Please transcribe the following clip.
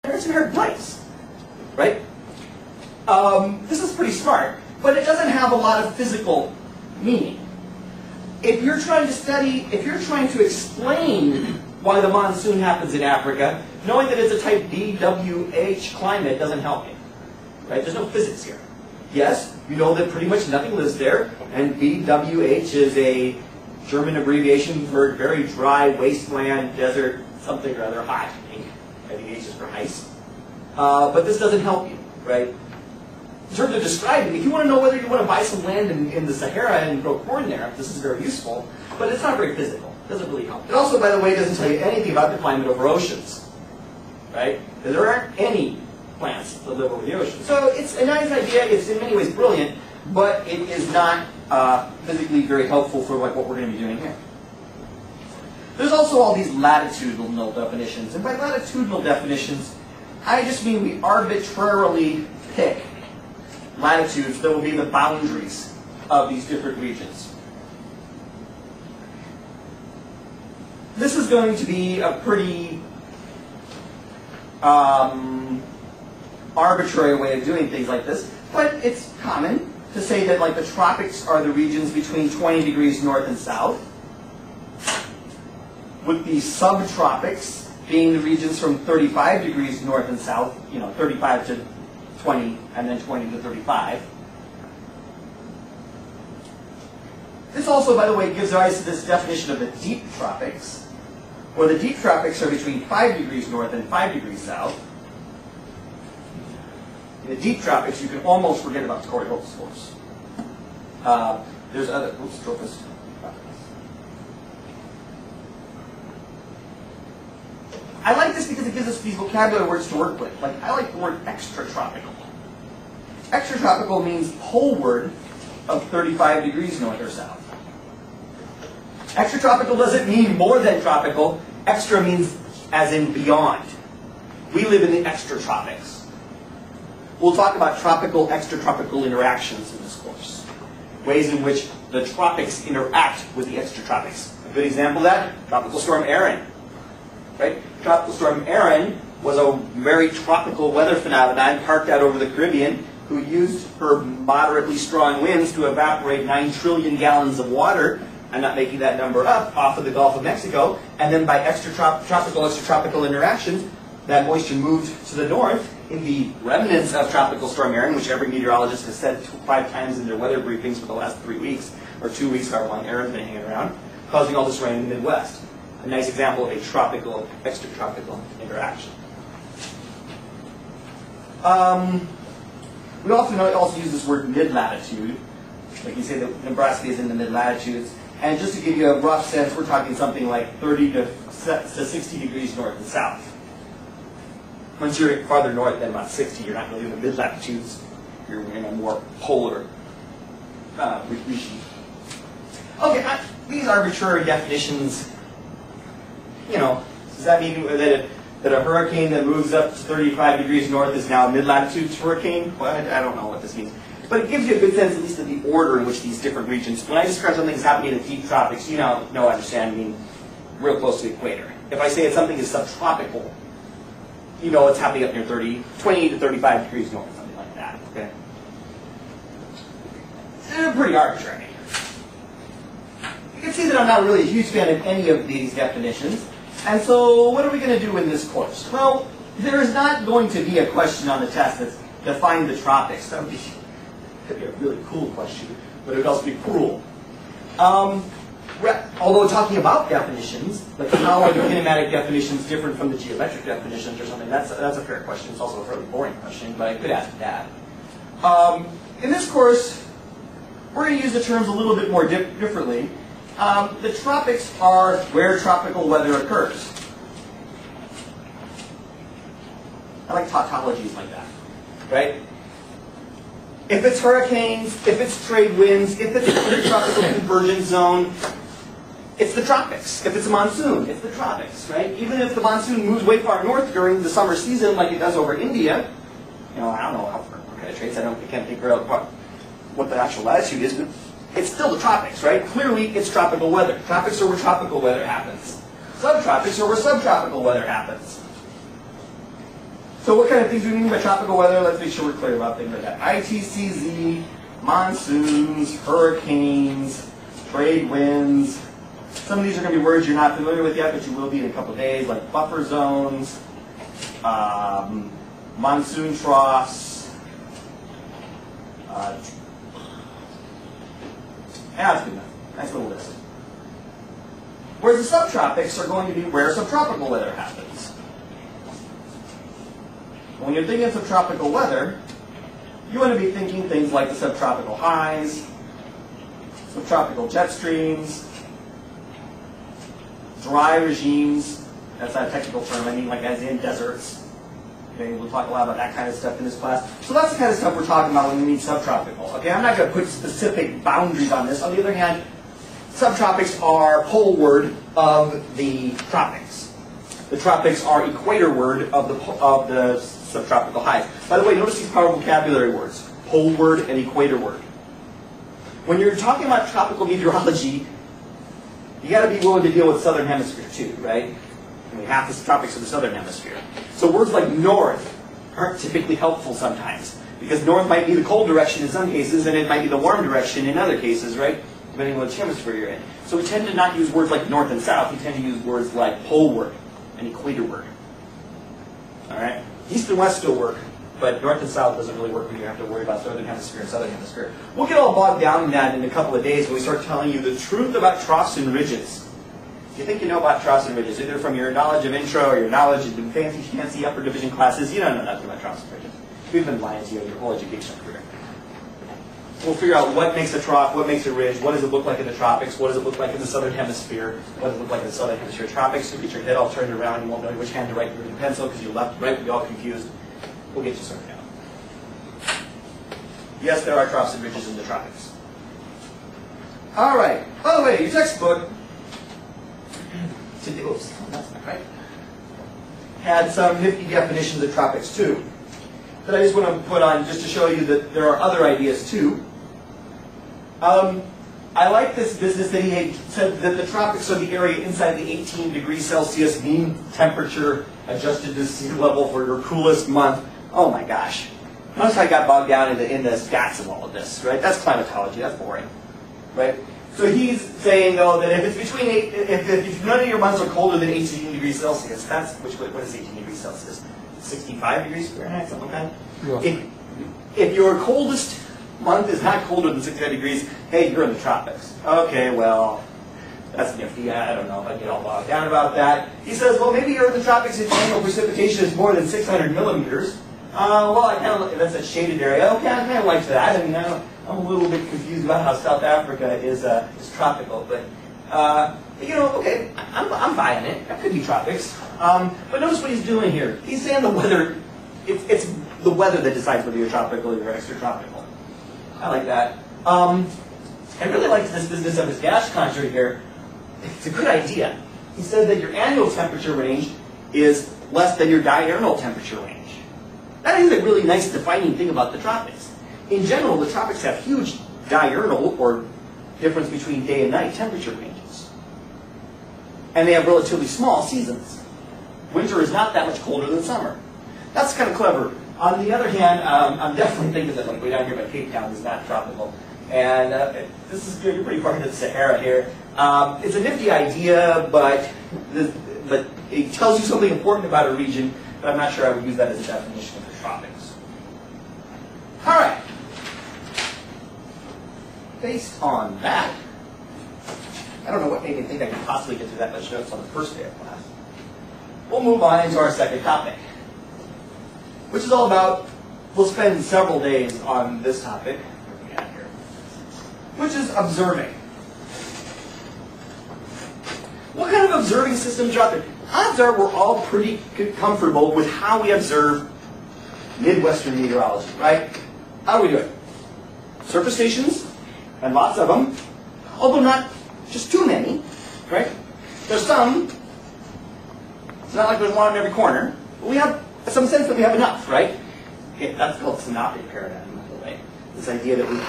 Parents inherit rights, right? This is pretty smart, but it doesn't have a lot of physical meaning. If you're trying to study, if you're trying to explain why the monsoon happens in Africa, knowing that it's a type BWH climate doesn't help you, right? There's no physics here. Yes, you know that pretty much nothing lives there, and BWH is a German abbreviation for very dry, wasteland, desert, something or other, hot. I think H is for ice. But this doesn't help you, right? In terms of describing, if you want to know whether you want to buy some land in the Sahara and grow corn there, this is very useful, but it's not very physical. It doesn't really help. It also, by the way, doesn't tell you anything about the climate over oceans, right? Because there aren't any plants that live over the ocean. So it's a nice idea. It's in many ways brilliant, but it is not physically very helpful for like what we're going to be doing here. There's also all these latitudinal definitions, and by latitudinal definitions, I just mean we arbitrarily pick latitudes that will be the boundaries of these different regions. This is going to be a pretty arbitrary way of doing things like this, but it's common to say that like the tropics are the regions between 20 degrees north and south, with the subtropics being the regions from 35 degrees north and south, 35 to 20, and then 20 to 35. This also, by the way, gives rise to this definition of the deep tropics, where the deep tropics are between 5 degrees north and 5 degrees south. In the deep tropics, you can almost forget about the Coriolis force. There's other, tropos. I like this because it gives us these vocabulary words to work with. Like, I like the word extratropical. Extratropical means poleward of 35 degrees north or south. Extratropical doesn't mean more than tropical. Extra means as in beyond. We live in the extratropics. We'll talk about tropical, extratropical interactions in this course. Ways in which the tropics interact with the extratropics. A good example of that, Tropical Storm Erin. Right? Tropical Storm Erin was a very tropical weather phenomenon parked out over the Caribbean, who used her moderately strong winds to evaporate 9 trillion gallons of water, I'm not making that number up, off of the Gulf of Mexico, and then by tropical, extratropical interactions, that moisture moved to the north in the remnants of Tropical Storm Erin, which every meteorologist has said 5 times in their weather briefings for the last 3 weeks, or 2 weeks, however long Erin's been hanging around, causing all this rain in the Midwest. A nice example of a tropical, extratropical interaction. We also use this word mid-latitude. Like you say that Nebraska is in the mid-latitudes. And just to give you a rough sense, we're talking something like 30 to 60 degrees north and south. Once you're farther north than about 60, you're not really in the mid-latitudes. You're in a more polar region. Okay, these arbitrary definitions, does that mean that a hurricane that moves up to 35 degrees north is now a mid-latitude hurricane? Well, I don't know what this means. But it gives you a good sense, at least, of the order in which these different regions, when I describe something that's happening in the deep tropics, understand, I mean real close to the equator. If I say that something is subtropical, it's happening up near 20 to 35 degrees north, something like that, okay? Pretty arbitrary. You can see that I'm not really a huge fan of any of these definitions. And so what are we going to do in this course? Well, there is not going to be a question on the test that's define the tropics. That would be a really cool question, but it would also be cruel. Although talking about definitions, like how are the kinematic definitions different from the geometric definitions or something, that's a fair question. It's also a fairly boring question, but I could ask that. In this course, we're going to use the terms a little bit more differently. The tropics are where tropical weather occurs. I like tautologies like that, right? If it's hurricanes, if it's trade winds, if it's a tropical convergence zone, it's the tropics. If it's a monsoon, it's the tropics, right? Even if the monsoon moves way far north during the summer season, like it does over India, I don't know how far it penetrates. I can't figure out what the actual latitude is, but it's still the tropics, right? Clearly, it's tropical weather. Tropics are where tropical weather happens. Subtropics are where subtropical weather happens. So what kind of things do we mean by tropical weather? Let's make sure we're clear about things like that. ITCZ, monsoons, hurricanes, trade winds. Some of these are going to be words you're not familiar with yet, but you will be in a couple of days, like buffer zones, monsoon troughs. That's good enough. Nice little list. Whereas the subtropics are going to be where subtropical weather happens. When you're thinking of subtropical weather, you want to be thinking things like the subtropical highs, subtropical jet streams, dry regimes. That's not a technical term, I mean like as in deserts. Okay, we'll talk a lot about that kind of stuff in this class. So that's the kind of stuff we're talking about when we mean subtropical. Okay, I'm not going to put specific boundaries on this. On the other hand, subtropics are poleward of the tropics. The tropics are equatorward of the subtropical highs. By the way, notice these power vocabulary words: poleward and equatorward. When you're talking about tropical meteorology, you got to be willing to deal with southern hemisphere too, right? I mean, half the tropics are the southern hemisphere. So words like north aren't typically helpful sometimes, because north might be the cold direction in some cases, and it might be the warm direction in other cases, right? Depending on which hemisphere you're in. So we tend to not use words like north and south. We tend to use words like poleward and equatorward. All right? East and west still work, but north and south doesn't really work when you have to worry about northern hemisphere and southern hemisphere. We'll get all bogged down in that in a couple of days when we start telling you the truth about troughs and ridges. If you think you know about troughs and ridges, either from your knowledge of intro or your knowledge of fancy upper division classes, you don't know nothing about troughs and ridges. We've been lying to you your whole educational career. We'll figure out what makes a trough, what makes a ridge, what does it look like in the tropics, what does it look like in the southern hemisphere, what does it look like in the southern hemisphere tropics. You'll get your head all turned around, you won't know which hand to write with your pencil because you're left, right, you're all confused. We'll get you sorted out. Yes, there are troughs and ridges in the tropics. All right. By the way, your textbook, oops, that's not right, had some nifty definitions of tropics too, that I just want to put on just to show you that there are other ideas too. I like this business that he had said that the tropics are the area inside the 18 degrees Celsius mean temperature adjusted to sea level for your coolest month. Oh my gosh. Notice how I got bogged down in the stats of all of this, right? That's climatology, that's boring, right? So he's saying though that if it's between, if none of your months are colder than 18 degrees Celsius, that's, what is 18 degrees Celsius? 65 degrees Fahrenheit, something like that? Yeah. If your coldest month is not colder than 65 degrees, hey, you're in the tropics. Okay, well, that's nifty. I don't know if I get all bogged down about that. He says, well, maybe you're in the tropics if annual precipitation is more than 600 millimeters. Well, I kind of, that's a shaded area. Okay, I kind of like that. I mean, I'm a little bit confused about how South Africa is tropical, but you know, okay, I'm buying it. That could be tropics. But notice what he's doing here. He's saying the weather. It's the weather that decides whether you're tropical or you're extratropical. I like that. I really liked this business of his gas conjure here. It's a good idea. He said that your annual temperature range is less than your diurnal temperature range. That is a really nice defining thing about the tropics. In general, the tropics have huge diurnal, or difference between day and night, temperature ranges. And they have relatively small seasons. Winter is not that much colder than summer. That's kind of clever. On the other hand, I'm definitely thinking that like way down here by Cape Town is not tropical. And this is good. You're pretty far into the Sahara here. It's a nifty idea, but it tells you something important about a region, but I'm not sure I would use that as a definition of the tropics. All right. Based on that, I don't know what made me think I could possibly get through that much notes on the first day of class. We'll move on into our second topic, which is all about, we'll spend several days on this topic, which is observing. What kind of observing systems are out there? Odds are we're all pretty comfortable with how we observe Midwestern meteorology, right? How do we do it? Surface stations, and lots of them, although not just too many, right? There's some. It's not like there's one in every corner, but we have some sense that we have enough, right? Okay, that's called synoptic paradigm, by the way. This idea that we